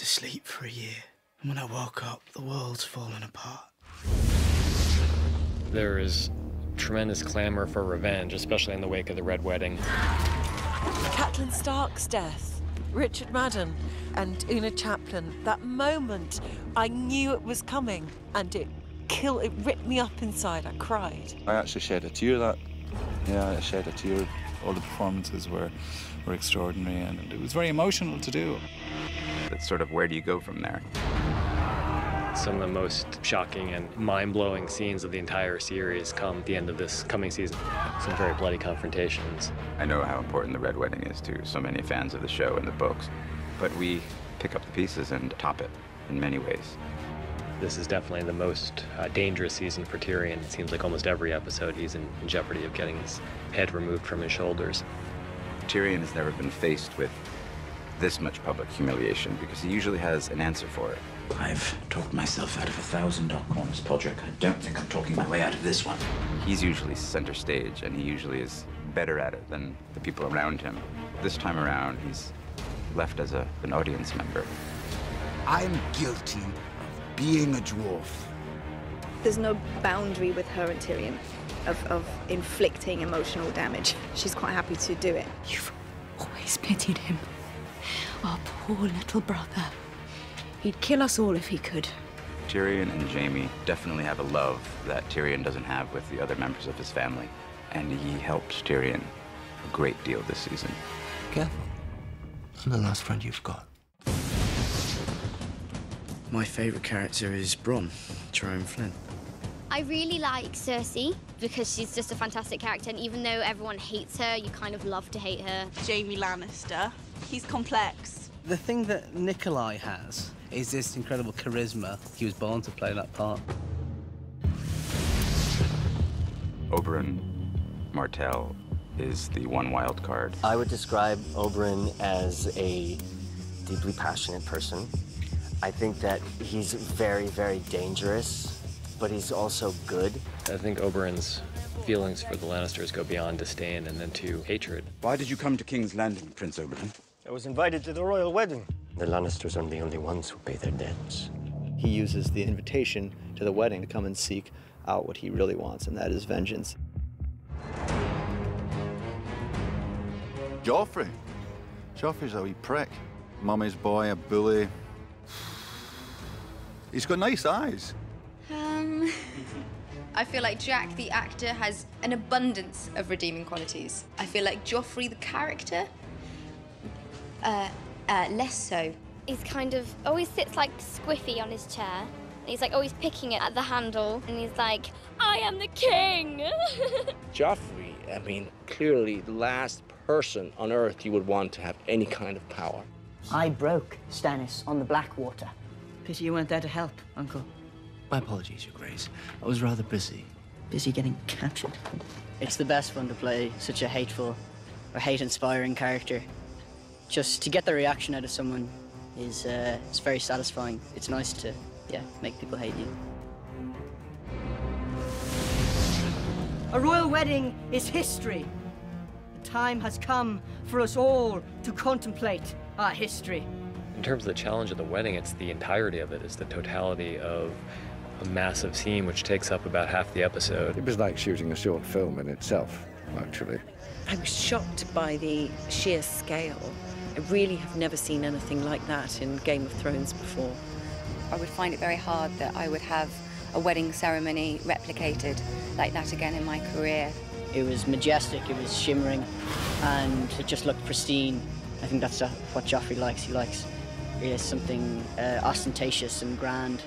to sleep for a year, and when I woke up, the world's fallen apart. There is tremendous clamor for revenge, especially in the wake of the Red Wedding. Catelyn Stark's death, Richard Madden and Una Chaplin. That moment, I knew it was coming, and it ripped me up inside. I cried. I actually shed a tear that. Yeah, I shed a tear. All the performances were extraordinary, and it was very emotional to do. It's sort of, where do you go from there? Some of the most shocking and mind-blowing scenes of the entire series come at the end of this coming season. Some very bloody confrontations. I know how important the Red Wedding is to so many fans of the show and the books, but we pick up the pieces and top it in many ways. This is definitely the most dangerous season for Tyrion. It seems like almost every episode he's in jeopardy of getting his head removed from his shoulders. Tyrion has never been faced with this much public humiliation because he usually has an answer for it. I've talked myself out of 1,000 dark corners, Podrick. I don't think I'm talking my way out of this one. He's usually center stage, and he usually is better at it than the people around him. This time around, he's left as an audience member. I'm guilty of being a dwarf. There's no boundary with her and Tyrion of inflicting emotional damage. She's quite happy to do it. You've always pitied him. Our poor little brother. He'd kill us all if he could. Tyrion and Jaime definitely have a love that Tyrion doesn't have with the other members of his family. And he helped Tyrion a great deal this season. Careful. I'm the last friend you've got. My favourite character is Bronn, Tyrone Flynn. I really like Cersei because she's just a fantastic character, and even though everyone hates her, you kind of love to hate her. Jaime Lannister. He's complex. The thing that Nikolai has is this incredible charisma. He was born to play that part. Oberyn Martell is the one wild card. I would describe Oberyn as a deeply passionate person. I think that he's very, very dangerous, but he's also good. I think Oberyn's feelings for the Lannisters go beyond disdain and then to hatred. Why did you come to King's Landing, Prince Oberyn? I was invited to the royal wedding. The Lannisters aren't the only ones who pay their debts. He uses the invitation to the wedding to come and seek out what he really wants, and that is vengeance. Joffrey. Joffrey's a wee prick. Mummy's boy, a bully. He's got nice eyes. I feel like Jack, the actor, has an abundance of redeeming qualities. I feel like Joffrey, the character, less so. He's kind of always sits like squiffy on his chair. And he's like always picking it at the handle, and he's like, I am the king! Joffrey, I mean, clearly the last person on Earth you would want to have any kind of power. I broke Stannis on the Blackwater. Pity you weren't there to help, Uncle. My apologies, Your Grace. I was rather busy. Busy getting captured. It's the best fun to play such a hateful or hate-inspiring character. Just to get the reaction out of someone is it's very satisfying. It's nice to, make people hate you. A royal wedding is history. The time has come for us all to contemplate our history. In terms of the challenge of the wedding, it's the entirety of it. It's the totality of a massive scene which takes up about half the episode. It was like shooting a short film in itself, actually. I was shocked by the sheer scale. I really have never seen anything like that in Game of Thrones before. I would find it very hard that I would have a wedding ceremony replicated like that again in my career. It was majestic, it was shimmering, and it just looked pristine. I think that's what Joffrey likes. He likes something ostentatious and grand.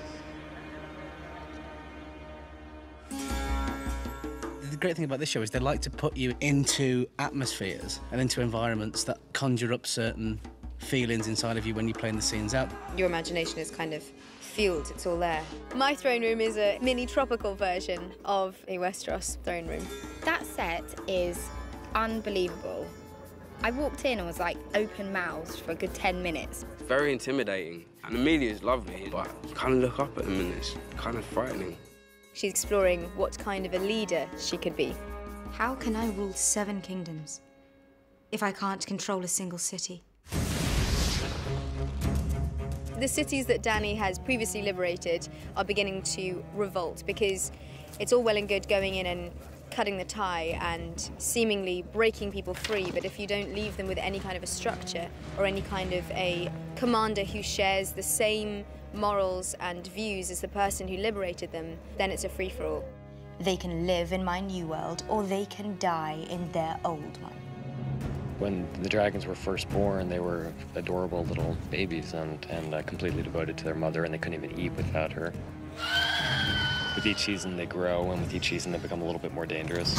The great thing about this show is they like to put you into atmospheres and into environments that conjure up certain feelings inside of you when you're playing the scenes out. Your imagination is kind of fueled, it's all there. My throne room is a mini tropical version of a Westeros throne room. That set is unbelievable. I walked in and was like open-mouthed for a good 10 minutes. Very intimidating. And the media is lovely, but you kind of look up at them and it's kind of frightening. She's exploring what kind of a leader she could be. How can I rule 7 kingdoms if I can't control a single city? The cities that Dany has previously liberated are beginning to revolt because it's all well and good going in and cutting the tie and seemingly breaking people free, but if you don't leave them with any kind of a structure or any kind of a commander who shares the same morals and views as the person who liberated them, then it's a free-for-all. They can live in my new world or they can die in their old one. When the dragons were first born, they were adorable little babies and completely devoted to their mother, and they couldn't even eat without her. With each season they grow, and with each season they become a little bit more dangerous.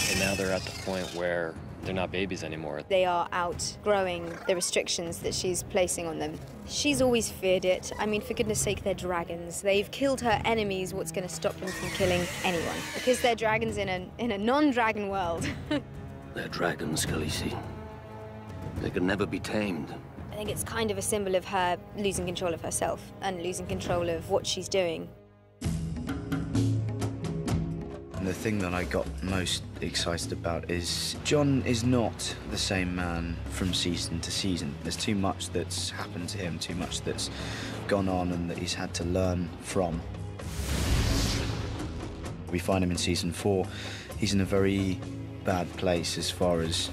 And now they're at the point where they're not babies anymore. They are outgrowing the restrictions that she's placing on them. She's always feared it. I mean, for goodness sake, they're dragons. They've killed her enemies. What's going to stop them from killing anyone? Because they're dragons in a non-dragon world. They're dragons, Khaleesi. They can never be tamed. I think it's kind of a symbol of her losing control of herself and losing control of what she's doing. The thing that I got most excited about is Jon is not the same man from season to season. There's too much that's happened to him, too much that's gone on and that he's had to learn from. We find him in season 4. He's in a very bad place as far as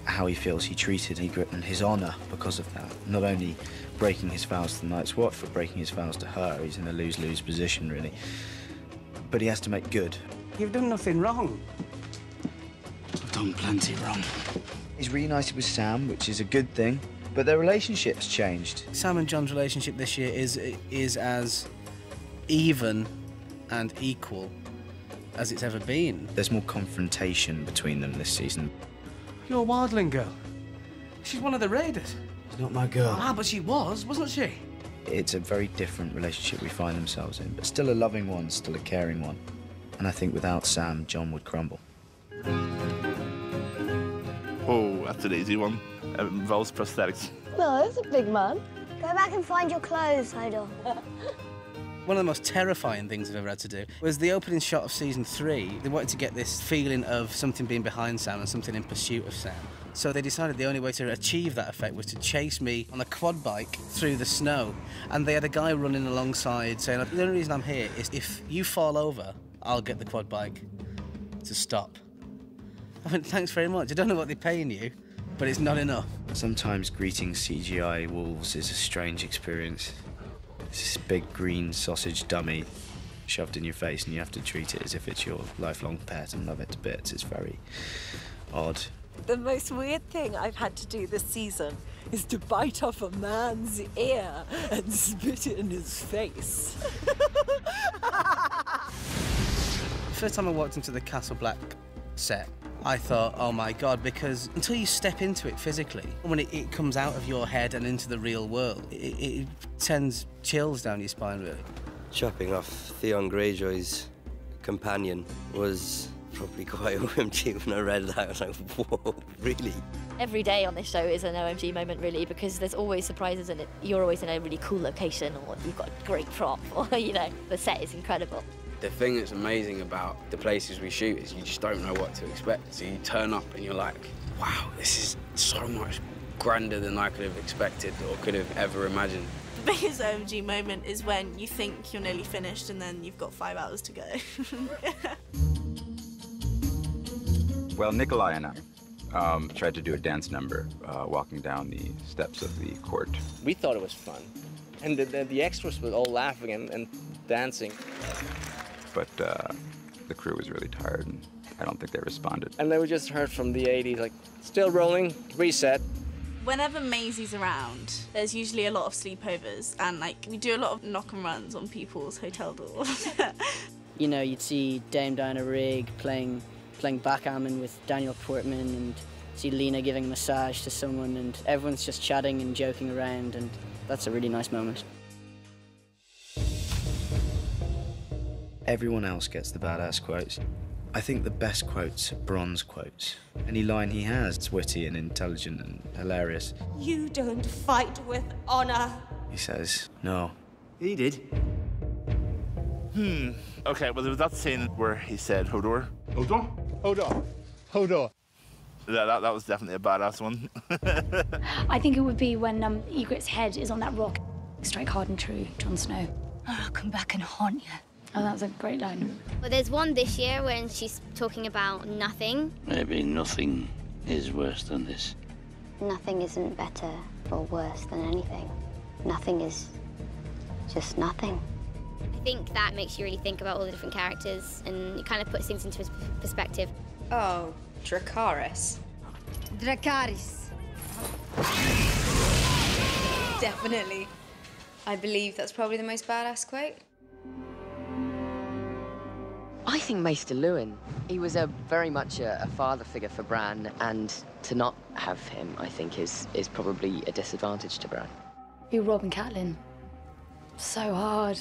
how he feels he treated Ygritte and his honour because of that. Not only breaking his vows to the Night's Watch, but breaking his vows to her. He's in a lose-lose position, really. But he has to make good. You've done nothing wrong. I've done plenty wrong. He's reunited with Sam, which is a good thing, but their relationship's changed. Sam and Jon's relationship this year is as even and equal as it's ever been. There's more confrontation between them this season. Your wildling girl. She's one of the raiders. She's not my girl. Ah, but she was, wasn't she? It's a very different relationship we find themselves in, but still a loving one, still a caring one. And I think without Sam, Jon would crumble. Oh, that's an easy one. It involves prosthetics. No, that's a big man. Go back and find your clothes, Hodor. One of the most terrifying things I've ever had to do was the opening shot of season 3. They wanted to get this feeling of something being behind Sam and something in pursuit of Sam. So they decided the only way to achieve that effect was to chase me on a quad bike through the snow. And they had a guy running alongside saying, the only reason I'm here is if you fall over, I'll get the quad bike to stop. I went, thanks very much. I don't know what they're paying you, but it's not enough. Sometimes greeting CGI wolves is a strange experience. It's this big green sausage dummy shoved in your face and you have to treat it as if it's your lifelong pet and love it to bits. It's very odd. The most weird thing I've had to do this season is to bite off a man's ear and spit it in his face. The first time I walked into the Castle Black set, I thought, oh my God, because until you step into it physically, when it comes out of your head and into the real world, it sends chills down your spine, really. Chopping off Theon Greyjoy's companion was probably quite OMG when I read that. I was like, whoa, really? Every day on this show is an OMG moment, really, because there's always surprises in it. You're always in a really cool location, or you've got a great prop, or, you know, the set is incredible. The thing that's amazing about the places we shoot is you just don't know what to expect. So you turn up and you're like, wow, this is so much grander than I could have expected or could have ever imagined. The biggest OMG moment is when you think you're nearly finished and then you've got 5 hours to go. Well, Nikolai and I tried to do a dance number walking down the steps of the court. We thought it was fun. And the extras were all laughing and dancing. But the crew was really tired, and I don't think they responded. And then we just heard from the 80s, like, still rolling, reset. Whenever Maisie's around, there's usually a lot of sleepovers, and like we do a lot of knock and runs on people's hotel doors. You know, you'd see Dame Diana Rigg playing backgammon with Daniel Portman, and see Lena giving a massage to someone, and everyone's just chatting and joking around, and that's a really nice moment. Everyone else gets the badass quotes. I think the best quotes are Bronn's quotes. Any line he has is witty and intelligent and hilarious. You don't fight with honor. He says, no. He did. Okay, well, there was that scene where he said, Hodor. Hodor? Hodor. Hodor. That was definitely a badass one. I think it would be when Egret's head is on that rock. Strike hard and true, Jon Snow. I'll come back and haunt you. Oh, that was a great line. Well, there's one this year when she's talking about nothing. Maybe nothing is worse than this. Nothing isn't better or worse than anything. Nothing is just nothing. I think that makes you really think about all the different characters and it kind of puts things into perspective. Oh, Dracarys. Dracarys. Definitely. I believe that's probably the most badass quote. I think Maester Lewin. He was very much a father figure for Bran, and to not have him, I think, is probably a disadvantage to Bran. Be Rob and Catelyn. So hard.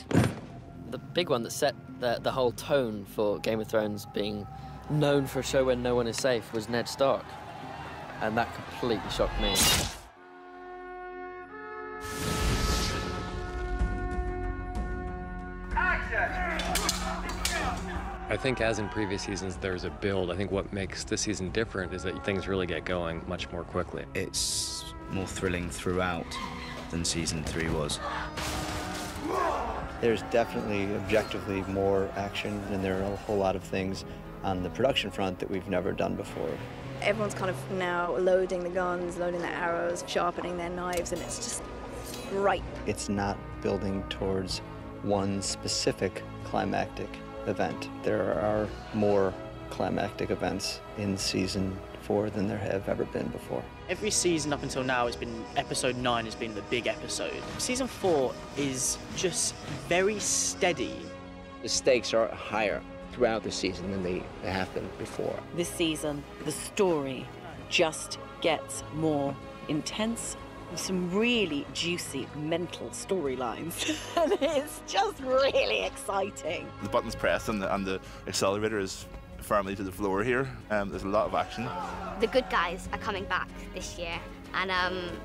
The big one that set the whole tone for Game of Thrones being known for a show where no one is safe was Ned Stark. And that completely shocked me. I think as in previous seasons, there's a build. I think what makes this season different is that things really get going much more quickly. It's more thrilling throughout than season 3 was. There's definitely objectively more action, and there are a whole lot of things on the production front that we've never done before. Everyone's kind of now loading the guns, loading their arrows, sharpening their knives, and it's just right. It's not building towards one specific climactic event. There are more climactic events in season 4 than there have ever been before. Every season up until now has been, episode 9 has been the big episode. Season 4 is just very steady. The stakes are higher throughout the season than they have been before. This season, the story just gets more intense with some really juicy mental storylines. And it's just really exciting. The button's pressed and the accelerator is firmly to the floor here. There's a lot of action. The good guys are coming back this year, and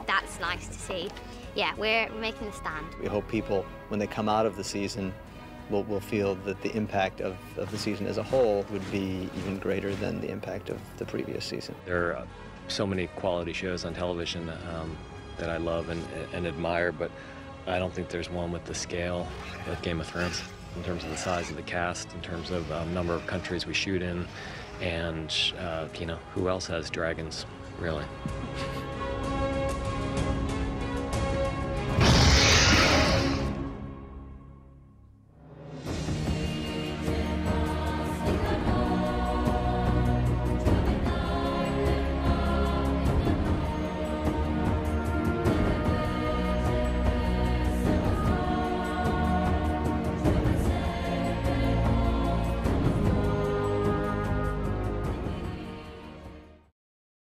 that's nice to see. Yeah, we're making a stand. We hope people, when they come out of the season, will feel that the impact of the season as a whole would be even greater than the impact of the previous season. There are so many quality shows on television that I love and admire, but I don't think there's one with the scale of Game of Thrones in terms of the size of the cast, in terms of number of countries we shoot in, and you know, who else has dragons, really?